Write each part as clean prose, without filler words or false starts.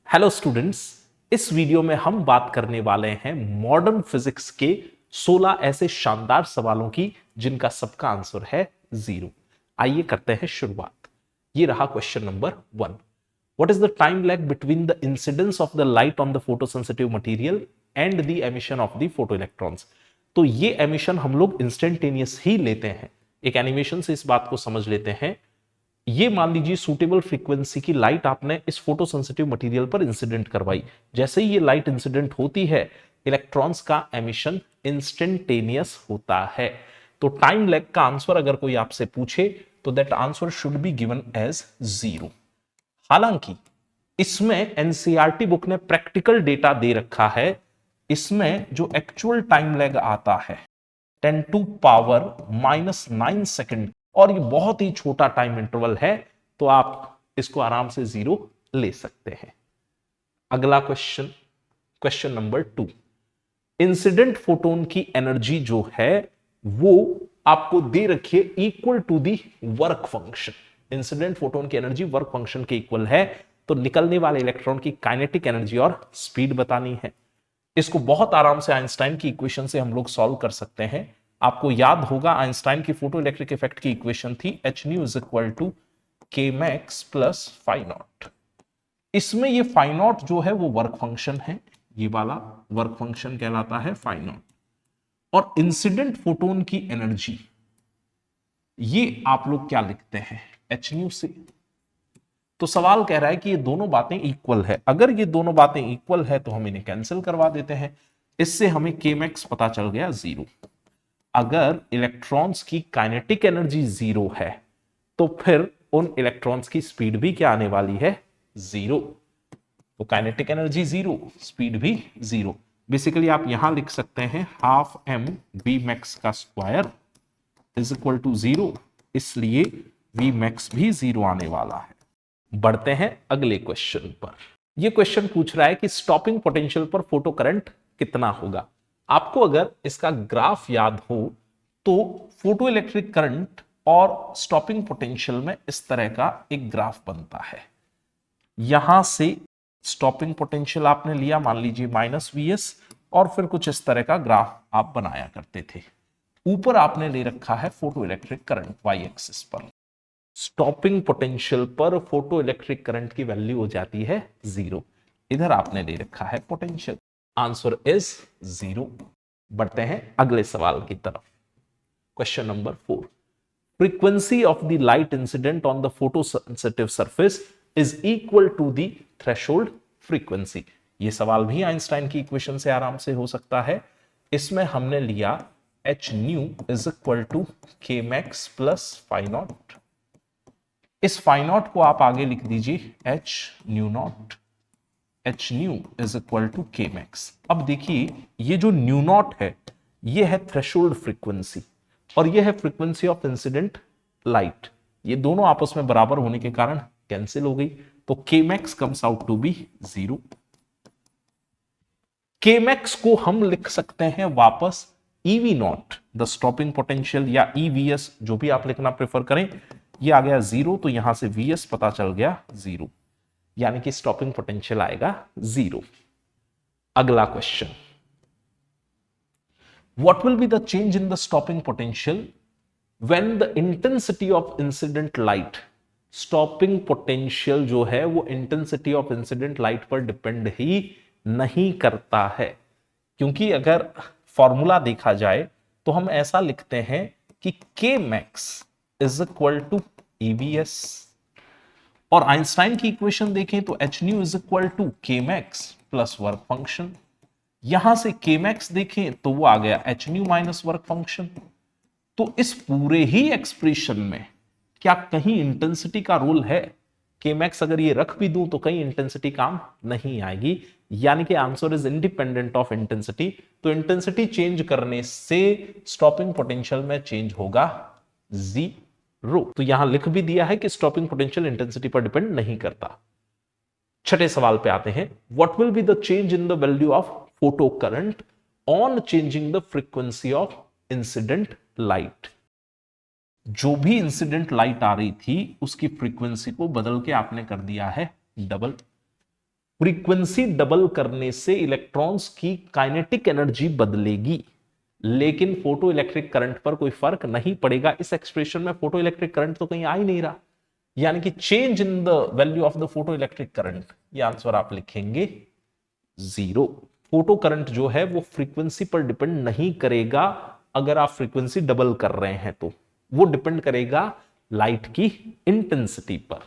Hello students, इस video में हम बात करने वाले हैं मॉडर्न फिजिक्स के 16 ऐसे शानदार सवालों की जिनका सबका आंसर है 0। आइए करते हैं शुरुआत। ये रहा question number 1। What is the time lag between the incidence of the light on the photosensitive material and the emission of the photo electrons. तो ये एमिशन हम लोग इंस्टेंटेनियस ही लेते हैं। एक एनिमेशन से इस बात को समझ लेते हैं। ये मान लीजिए सूटेबल फ्रीक्वेंसी की लाइट आपने इस फोटो सेंसिटिव मटेरियल पर इंसिडेंट करवाई। जैसे ही ये लाइट इंसिडेंट होती है, इलेक्ट्रॉन्स का एमिशन इंस्टेंटेनियस होता है। तो टाइम लैग का आंसर अगर कोई आपसे पूछे तो that answer should be given as 0। हालांकि इसमें एनसीईआरटी बुक ने प्रैक्टिकल डेटा दे रखा है। इसमें जो एक्चुअल टाइम लैग आता है 10⁻⁻⁹ सेकंड, और ये बहुत ही छोटा टाइम इंटरवल है, तो आप इसको आराम से 0 ले सकते हैं। अगला question, question number 2। Incident photon की एनर्जी जो है वो आपको दे रखी है equal to the work function. Incident photon की एनर्जी वर्क फंक्शन के इक्वल है, तो निकलने वाले इलेक्ट्रॉन की काइनेटिक एनर्जी और स्पीड बतानी है। इसको बहुत आराम से आइंस्टाइन की इक्वेशन से हम लोग सॉल्व कर सकते हैं। आपको याद होगा आइंस्टाइन की फोटो इलेक्ट्रिक इफेक्ट की इक्वेशन थी h nu is equal to k max plus phi naught. इसमें ये फाई नॉट जो है वो वर्क फंक्शन है, ये वाला वर्क फंक्शन कहलाता है फाई नॉट। और इंसिडेंट फोटोन की एनर्जी ये आप लोग क्या लिखते हैं h nu से। तो सवाल कह रहा है कि ये दोनों बातें इक्वल है। अगर ये दोनों बातें इक्वल है तो हम इन्हें कैंसिल करवा देते हैं। इससे हमें k max पता चल गया 0। अगर इलेक्ट्रॉन्स की काइनेटिक एनर्जी 0 है तो फिर उन इलेक्ट्रॉन्स की स्पीड भी क्या आने वाली है 0। तो काइनेटिक एनर्जी 0, स्पीड भी 0। बेसिकली आप यहां लिख सकते हैं हाफ m v max का स्क्वायर इज इक्वल टू 0, इसलिए v max भी 0 आने वाला है। बढ़ते हैं अगले क्वेश्चन पर। यह क्वेश्चन पूछ रहा है कि स्टॉपिंग पोटेंशियल पर फोटो करंट कितना होगा। आपको अगर इसका ग्राफ याद हो तो फोटो इलेक्ट्रिक करंट और स्टॉपिंग पोटेंशियल में इस तरह का एक ग्राफ बनता है। यहां से स्टॉपिंग पोटेंशियल आपने लिया, मान लीजिए -Vs, और फिर कुछ इस तरह का ग्राफ आप बनाया करते थे। ऊपर आपने ले रखा है photo electric current Y axis पर। स्टॉपिंग पोटेंशियल पर फोटो इलेक्ट्रिक करंट की वैल्यू हो जाती है 0। इधर आपने ले रखा है पोटेंशियल, आंसर इज 0। बढ़ते हैं अगले सवाल की तरफ। Question number 4। Frequency of the light incident on the photosensitive surface is equal to the threshold frequency. यह सवाल भी आइंस्टाइन की इक्वेशन से आराम से हो सकता है। इसमें हमने लिया h nu is equal to k max plus phi naught. इस फाई नॉट को आप आगे लिख दीजिए h nu naught, h nu is equal to k max। अब देखिए ये जो न्यू नॉट है ये है थ्रेशोल्ड फ्रीक्वेंसी और ये है फ्रीक्वेंसी ऑफ इंसिडेंट लाइट। ये दोनों आपस में बराबर होने के कारण कैंसिल हो गई, तो k max comes out to be 0। k max को हम लिख सकते हैं वापस ev not, the stopping potential, या evs, जो भी आप लिखना प्रेफर करें। ये आ गया 0, तो यहां से vs पता चल गया 0, यानी कि स्टॉपिंग पोटेंशियल आएगा 0। अगला question, what will be the change in the stopping potential when the intensity of incident light. Stopping potential जो है वो इंटेंसिटी ऑफ इंसिडेंट लाइट पर डिपेंड ही नहीं करता है, क्योंकि अगर फॉर्मूला देखा जाए तो हम ऐसा लिखते हैं कि k max is equal to EVS, और आइंस्टाइन की इक्वेशन देखें तो h nu is equal to k max plus work function. यहां से k max देखें तो वो आ गया h nu minus work function. तो इस पूरे ही एक्सप्रेशन में क्या कहीं इंटेंसिटी का रोल है? k max अगर ये रख भी दूं तो कहीं इंटेंसिटी काम नहीं आएगी, यानी कि answer is independent of intensity. तो इंटेंसिटी चेंज करने से स्टॉपिंग पोटेंशियल में चेंज होगा 0। तो यहां लिख भी दिया है कि स्टॉपिंग पोटेंशियल इंटेंसिटी पर डिपेंड नहीं करता। छठे सवाल पे आते हैं, what will be the change in the value of photo current on changing the frequency of incident light. जो भी इंसिडेंट लाइट आ रही थी उसकी फ्रीक्वेंसी को बदल के आपने कर दिया है डबल। फ्रीक्वेंसी डबल करने से इलेक्ट्रॉन्स की काइनेटिक एनर्जी बदलेगी, लेकिन फोटो इलेक्ट्रिक करंट पर कोई फर्क नहीं पड़ेगा। इस एक्सप्रेशन में फोटो इलेक्ट्रिक करंट तो कहीं आ ही नहीं रहा, यानी कि change in the value of the photo electric current, ये आंसर आप लिखेंगे 0। फोटो करंट जो है वो फ्रीक्वेंसी पर डिपेंड नहीं करेगा। अगर आप फ्रीक्वेंसी डबल कर रहे हैं तो वो डिपेंड करेगा लाइट की इंटेंसिटी पर।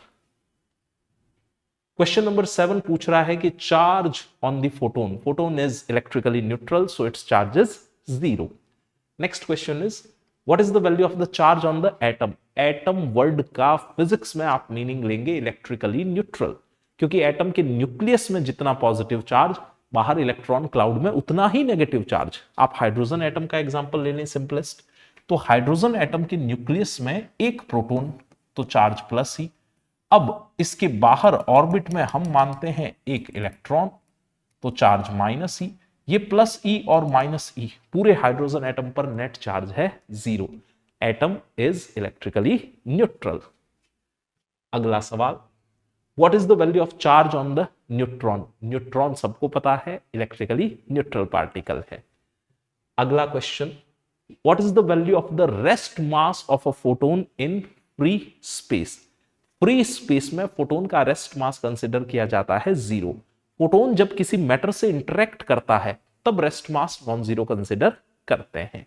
क्वेश्चन नंबर 7 पूछ रहा है कि charge on the photon, photon is electrically neutral so it's charge is 0। Next question is what is the value of the charge on the atom. Atom word का physics में आप meaning लेंगे electrically neutral, क्योंकि atom के nucleus में जितना positive charge, बाहर electron cloud में उतना ही नेगेटिव चार्ज। आप हाइड्रोजन एटम का एग्जांपल ले लें सिंपलेस्ट, तो हाइड्रोजन एटम के न्यूक्लियस में एक प्रोटॉन तो चार्ज प्लस ही, अब इसके बाहर ऑर्बिट में हम मानते हैं एक इलेक्ट्रॉन तो चार्ज माइनस ही। ये प्लस ई और माइनस ई, पूरे हाइड्रोजन एटम पर नेट चार्ज है 0। Atom is electrically neutral. अगला सवाल, what is the value of charge on the neutron. Neutron सबको पता है इलेक्ट्रिकली न्यूट्रल पार्टिकल है। अगला question, what is the value of the rest mass of a photon in free space. Free space में photon का rest mass consider किया जाता है 0। फोटोन जब किसी मैटर से इंटरेक्ट करता है तब rest mass non zero consider करते हैं,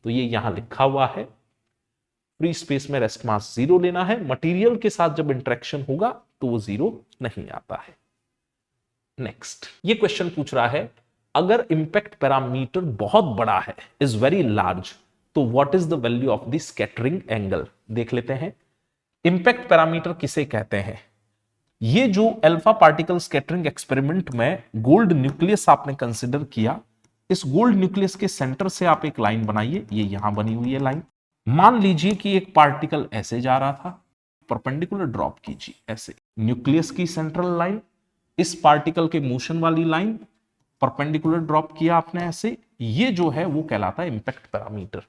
तो ये यहां लिखा हुआ है। फ्री स्पेस में रेस्ट मास 0 लेना है, मटेरियल के साथ जब इंटरेक्शन होगा तो वो 0 नहीं आता है। नेक्स्ट, ये क्वेश्चन पूछ रहा है अगर इंपैक्ट पैरामीटर बहुत बड़ा है, इज वेरी लार्ज, तो what is the value of the scattering angle. देख लेते हैं इंपैक्ट पैरामीटर किसे कहते हैं। ये जो अल्फा पार्टिकल स्कैटरिंग एक्सपेरिमेंट में गोल्ड न्यूक्लियस आपने कंसिडर किया, इस गोल्ड न्यूक्लियस के सेंटर से आप एक लाइन बनाइए, ये यहां बनी हुई है लाइन। मान लीजिए कि एक पार्टिकल ऐसे जा रहा था, परपेंडिकुलर ड्रॉप कीजिए ऐसे, न्यूक्लियस की सेंट्रल लाइन, इस पार्टिकल के मोशन वाली लाइन, परपेंडिकुलर ड्रॉप किया आपने ऐसे, ये जो है वो कहलाता है इंपैक्ट पैरामीटर।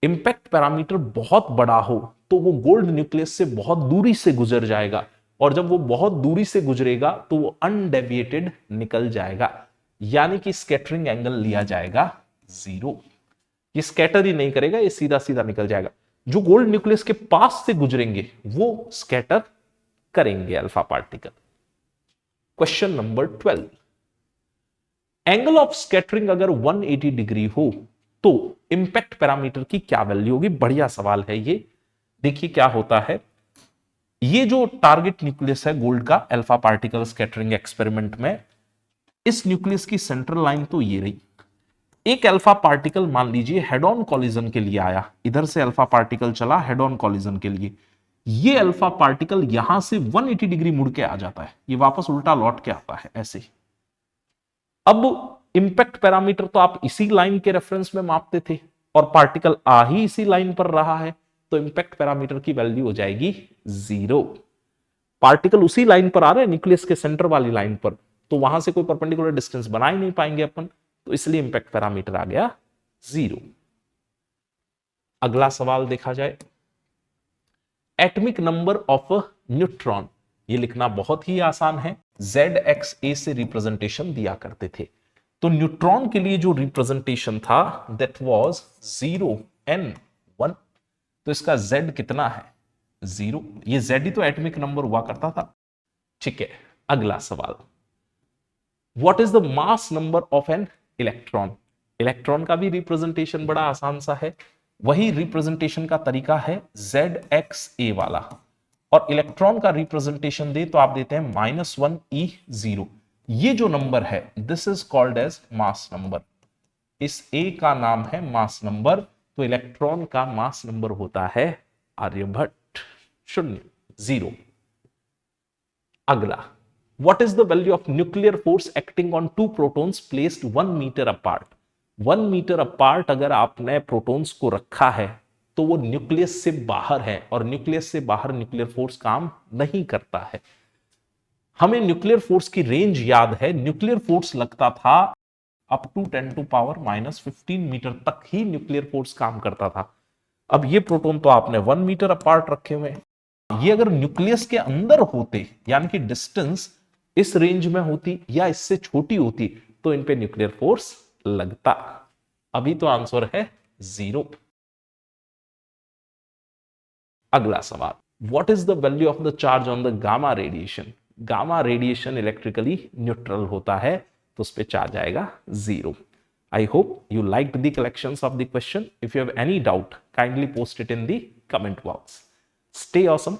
इंपैक्ट पैरामीटर बहुत बड़ा हो तो वो गोल्ड न्यूक्लियस से बहुत दूरी से गुजर जाएगा, और जब वो बहुत दूरी से गुजरेगा तो वो अनडेविएटेड निकल जाएगा, यानी कि स्कैटरिंग एंगल लिया जाएगा 0। ये स्कैटर ही नहीं करेगा, ये सीधा सीधा निकल जाएगा। जो गोल्ड न्यूक्लियस के पास से गुजरेंगे वो स्कैटर करेंगे alpha particle. Question number 12, angle of scattering अगर 180 डिग्री हो तो इंपैक्ट पैरामीटर की क्या वैल्यू होगी। बढ़िया सवाल है ये। देखिए क्या होता है, ये जो टारगेट न्यूक्लियस है गोल्ड का अल्फा पार्टिकल स्कैटरिंग एक्सपेरिमेंट में, इस न्यूक्लियस की सेंट्रल लाइन तो ये रही। एक अल्फा पार्टिकल मान लीजिए हेड ऑन कॉलिजन के लिए आया, इधर से अल्फा पार्टिकल चला हेड ऑन कॉलिजन के लिए, ये अल्फा पार्टिकल यहां से 180 डिग्री मुड़ के आ जाता है, ये वापस उल्टा लौट के आता है ऐसे। अब इंपैक्ट पैरामीटर तो आप इसी लाइन के रेफरेंस में मापते थे और पार्टिकल आ ही इसी लाइन पर रहा है, तो इंपैक्ट पैरामीटर की वैल्यू हो जाएगी 0। पार्टिकल उसी लाइन पर आ रहा है, न्यूक्लियस के सेंटर वाली लाइन पर, तो वहां से कोई परपेंडिकुलर डिस्टेंस बना ही नहीं पाएंगे अपन, तो इसलिए इंपैक्ट पैरामीटर आ गया 0। अगला सवाल देखा जाए, एटॉमिक नंबर ऑफ न्यूट्रॉन। ये लिखना बहुत ही आसान है, ZXA से रिप्रेजेंटेशन दिया करते थे। तो न्यूट्रॉन के लिए जो रिप्रेजेंटेशन था दैट वाज 0n1, तो इसका Z कितना है 0। ये Z ही तो एटॉमिक नंबर हुआ करता था। ठीक है, अगला सवाल, what is the mass number of an electron. Electron का भी रिप्रेजेंटेशन बड़ा आसान सा है, वही रिप्रेजेंटेशन का तरीका है ZXA वाला, और इलेक्ट्रॉन का रिप्रेजेंटेशन दे तो आप देते हैं -1e0। ये जो नंबर है this is called as mass number, इस A का नाम है मास नंबर, तो इलेक्ट्रॉन का मास नंबर होता है आर्यभट्ट 0। अगला, what is the value of nuclear force acting on two protons placed 1 meter apart. 1 meter apart अगर आपने प्रोटॉन्स को रखा है तो वो न्यूक्लियस से बाहर है, और न्यूक्लियस से बाहर न्यूक्लियर फोर्स काम नहीं करता है। हमें न्यूक्लियर फोर्स की रेंज याद है, न्यूक्लियर फोर्स लगता था अप टू 10⁻⁻15 मीटर तक ही न्यूक्लियर फोर्स काम करता था। अब ये प्रोटॉन तो आपने 1 मीटर अपार्ट रखे हुए हैं, ये अगर न्यूक्लियस के अंदर होते, यानी कि डिस्टेंस इस रेंज में होती या इससे छोटी होती तो इन पे न्यूक्लियर फोर्स लगता। अभी तो आंसर है 0। अगला सवाल, what is the value of the charge on the gamma radiation? Gamma radiation electrically neutral होता है तो उस पर चार्ज आएगा 0। I hope you liked the collections of the question. If you have any doubt, kindly post it in the comment box. Stay awesome.